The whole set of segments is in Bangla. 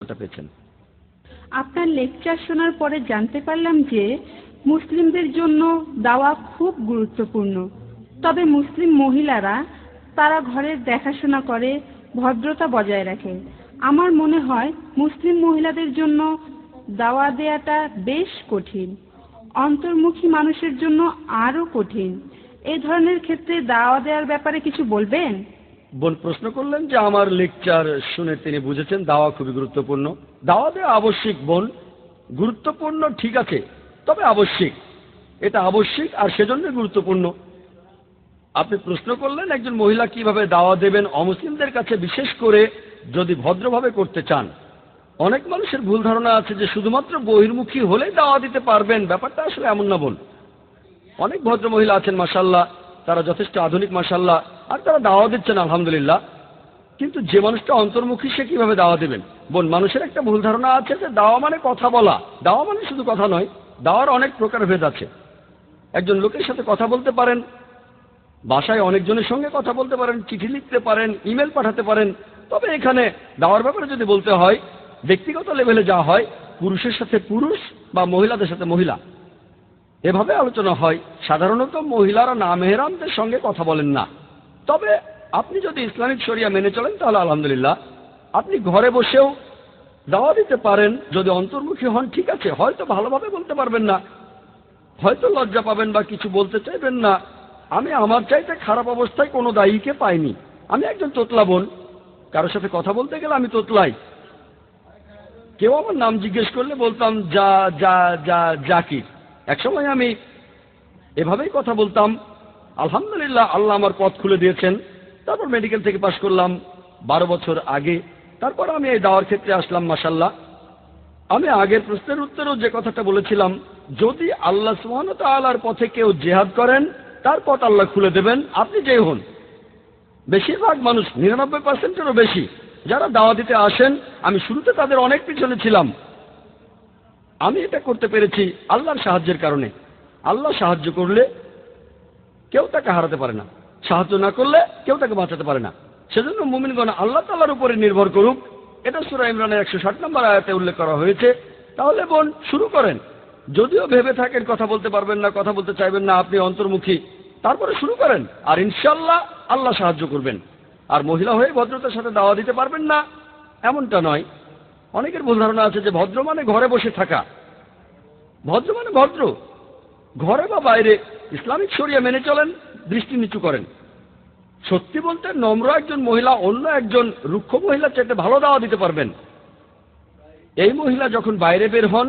প্রশ্নটা পেয়েছেন। আপনার লেকচার শোনার পরে জানতে পারলাম যে মুসলিমদের জন্য দাওয়া খুব গুরুত্বপূর্ণ। তবে মুসলিম মহিলারা তারা ঘরের দেখাশোনা করে, ভদ্রতা বজায় রাখে। আমার মনে হয় মুসলিম মহিলাদের জন্য দাওয়া দেয়াটা বেশ কঠিন, অন্তর্মুখী মানুষের জন্য আরো কঠিন। এই ধরনের ক্ষেত্রে দাওয়া দেওয়ার ব্যাপারে কিছু বলবেন? বোন প্রশ্ন করলেন যে আমার লেকচার শুনে তিনি বুঝেছেন দাওয়া খুবই গুরুত্বপূর্ণ। দাওয়া দেওয়া আবশ্যিক বোন, গুরুত্বপূর্ণ ঠিক আছে, তবে আবশ্যিক। এটা আবশ্যিক আর সেজন্য গুরুত্বপূর্ণ। আপনি প্রশ্ন করলেন একজন মহিলা কিভাবে দাওয়া দেবেন অমুসলিমদের কাছে, বিশেষ করে যদি ভদ্রভাবে করতে চান। অনেক মানুষের ভুল ধারণা আছে যে শুধুমাত্র বহির্মুখী হলেই দাওয়া দিতে পারবেন। ব্যাপারটা আসলে এমন না বোন। অনেক ভদ্র মহিলা আছেন মাশাআল্লাহ, তারা যথেষ্ট আধুনিক মাশাআল্লাহ, আর তারা দাওয়া দিচ্ছেন আলহামদুলিল্লাহ। কিন্তু যে মানুষটা অন্তর্মুখী সে কিভাবে দাওয়া দেবেন? বোন, মানুষের একটা ভুল ধারণা আছে যে দাওয়া মানে কথা বলা। দাওয়া মানে শুধু কথা নয়, দাওয়ার অনেক প্রকারভেদ আছে। একজন লোকের সাথে কথা বলতে পারেন, বাসায় অনেকজনের সঙ্গে কথা বলতে পারেন, চিঠি লিখতে পারেন, ইমেল পাঠাতে পারেন। তবে এখানে দাওয়ার ব্যাপারে যদি বলতে হয়, ব্যক্তিগত লেভেলে যা হয়, পুরুষের সাথে পুরুষ বা মহিলাদের সাথে মহিলা এভাবে আলোচনা হয়। সাধারণত মহিলারা নামেহরামদের সঙ্গে কথা বলেন না। তবে আপনি যদি ইসলামিক শরিয়া মেনে চলেন তাহলে আলহামদুলিল্লাহ আপনি ঘরে বসেও দাওয়া দিতে পারেন। যদি অন্তর্মুখী হন ঠিক আছে, হয়তো ভালোভাবে বলতে পারবেন না, হয়তো লজ্জা পাবেন বা কিছু বলতে চাইবেন না। আমি আমার চাইতে খারাপ অবস্থায় কোনো দায়ীকে পাইনি। আমি একজন তোতলা বোন, কারোর সাথে কথা বলতে গেলে আমি তোতলাই। কেউ আমার নাম জিজ্ঞেস করলে বলতাম জাকির। একসময় আমি এভাবেই কথা বলতাম। আলহামদুলিল্লাহ আল্লাহ আমার পথ খুলে দিয়েছেন। তারপর মেডিকেল থেকে পাশ করলাম 12 বছর আগে। তারপর আমি এই দাওয়ার ক্ষেত্রে আসলাম মাশাআল্লাহ। আমি আগের প্রশ্নের উত্তরেও যে কথাটা বলেছিলাম, যদি আল্লাহ সুবহানাহু ওয়া তাআলার পথে কেউ জিহাদ করেন তার পথ আল্লাহ খুলে দেবেন, আপনি যেই হন। বেশিরভাগ মানুষ 99%-এরও বেশি যারা দাওয়া দিতে আসেন, আমি শুরুতে তাদের অনেক পিছনে ছিলাম। আমি এটা করতে পেরেছি আল্লাহর সাহায্যের কারণে। আল্লাহ সাহায্য করলে কেউ তাকে হারাতে পারে না, সাহায্য না করলে কেউ তাকে বাঁচাতে পারে না। সেজন্য মুমিনগণ আল্লাহ তাআলার উপরে নির্ভর করুক। এটা সূরা ইমরানের 160 নম্বর আয়াতে উল্লেখ করা হয়েছে। তাহলে বোন শুরু করেন। যদিও ভেবে থাকেন কথা বলতে পারবেন না, কথা বলতে চাইবেন না, আপনি অন্তর্মুখী, তারপরে শুরু করেন, আর ইনশাআল্লাহ আল্লাহ সাহায্য করবেন। আর মহিলা হয়ে ভদ্রতার সাথে দাওয়া দিতে পারবেন না এমনটা নয়। অনেকের ভুল ধারণা আছে যে ভদ্র মানে ঘরে বসে থাকা। ভদ্র মানে ভদ্র, ঘরে বা বাইরে ইসলামিক শরিয়া মেনে চলেন, দৃষ্টি নিচু করেন। সত্যি বলতে নম্র একজন মহিলা অন্য একজন রুক্ষ মহিলার চাইতে ভালো দাওয়া দিতে পারবেন। এই মহিলা যখন বাইরে বের হন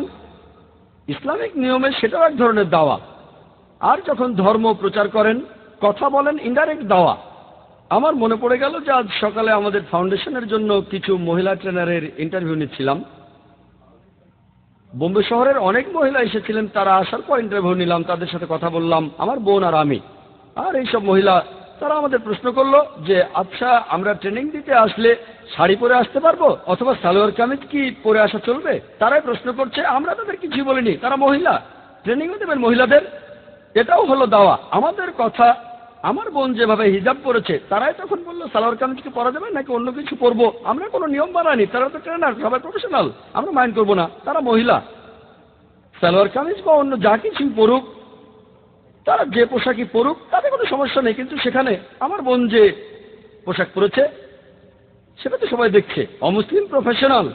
ইসলামিক নিয়মে সেটাও এক ধরনের দাওয়া। আর যখন ধর্ম প্রচার করেন, কথা বলেন, ইনডাইরেক্ট দাওয়া। আমার মনে পড়ে গেল যে আজ সকালে আমাদের ফাউন্ডেশনের জন্য কিছু মহিলা ট্রেনারের ইন্টারভিউ নিচ্ছিলাম। বোম্বে শহরের অনেক মহিলা এসেছিলেন। তারা আসার পর ইন্টারভিউ নিলাম, তাদের সাথে কথা বললাম, আমার বোন আর আমি। আর এইসব মহিলা তারা আমাদের প্রশ্ন করলো যে আচ্ছা আমরা ট্রেনিং দিতে আসলে শাড়ি পরে আসতে পারবো অথবা সালোয়ার কামিজ কি পরে আসা চলবে? তারাই প্রশ্ন করছে। আমরা তাদের কিছুই বলিনি, তারা মহিলা, ট্রেনিংও দেবেন মহিলাদের। এটাও হলো দাওয়া। আমাদের কথা, আমার বোন যেভাবে হিজাব পরেছে, তারাই তখন বললো সালোয়ার কামিজ কি পরা যাবে নাকি অন্য কিছু পরবো। আমরা কোনো নিয়ম বানাইনি, তারা তো ট্রেনার, সবাই প্রফেশনাল, আমরা মাইন্ড করবো না। তারা মহিলা, সালোয়ার কামিজ বা অন্য যা কিছুই পরুক, তারা যে পোশাকই পরুক তাতে কোনো সমস্যা নেই। কিন্তু সেখানে আমার বোন যে পোশাক পরেছে সেটা তো সবাই দেখছে। অমুসলিম প্রফেশনাল,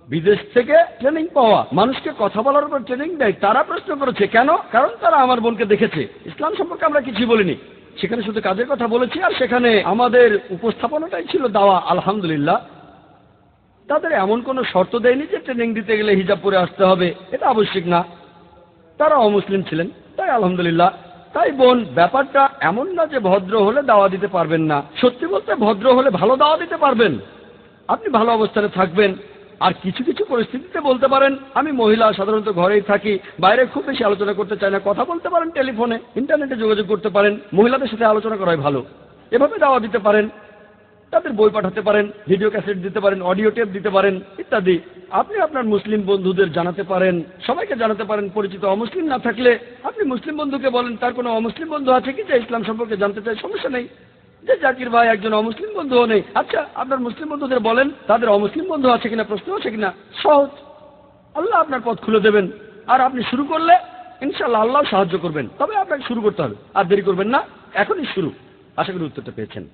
বিদেশ থেকে ট্রেনিং পাওয়া, মানুষকে কথা বলার উপর ট্রেনিং দেয়, তারা প্রশ্ন করেছে কেন? কারণ তারা আমার বোনকে দেখেছে। ইসলাম সম্পর্কে আমরা কিছুই বলিনি, সেখানে শুধু কাজের কথা বলেছি। আর সেখানে আমাদের উপস্থাপনাটাই ছিল দাওয়া। আলহামদুলিল্লাহ তাদের এমন কোনো শর্ত দেয়নি যে ট্রেনিং দিতে গেলে হিজাব পরে আসতে হবে, এটা আবশ্যিক না। তারা অমুসলিম ছিলেন, তাই আলহামদুলিল্লাহ। তাই বোন, ব্যাপারটা এমন না যে ভদ্র হলে দাওয়া দিতে পারবেন না। সত্যি বলতে ভদ্র হলে ভালো দাওয়া দিতে পারবেন, আপনি ভালো অবস্থানে থাকবেন। আর কিছু কিছু পরিস্থিতিতে বলতে পারেন আমি মহিলা, সাধারণত ঘরেই থাকি, বাইরে খুব বেশি আলোচনা করতে চাই না, কথা বলতে পারেন টেলিফোনে, ইন্টারনেটে যোগাযোগ করতে পারেন, মহিলাদের সাথে আলোচনা করাই ভালো, এভাবে দাওয়া দিতে পারেন। তাদের বই পাঠাতে পারেন, ভিডিও ক্যাসেট দিতে পারেন, অডিও টেপ দিতে পারেন ইত্যাদি। আপনি আপনার মুসলিম বন্ধুদের জানাতে পারেন, সবাইকে জানাতে পারেন। পরিচিত অমুসলিম না থাকলে আপনি মুসলিম বন্ধুকে বলেন তার কোনো অমুসলিম বন্ধু আছে কি যে ইসলাম সম্পর্কে জানতে চায়, সমস্যা নেই। যে জাকির ভাই একজন অমুসলিম বন্ধুও নেই। আচ্ছা, আপনার মুসলিম বন্ধুদের বলেন তাদের অমুসলিম বন্ধু আছে কিনা, প্রশ্ন আছে কিনা। সহজ, আল্লাহ আপনার পথ খুলে দেবেন। আর আপনি শুরু করলে ইনশাআল্লাহ আল্লাহ সাহায্য করবেন। তবে আপনাকে শুরু করতে হবে, আর দেরি করবেন না, এখনই শুরু। আশা করি উত্তরটা পেয়েছেন।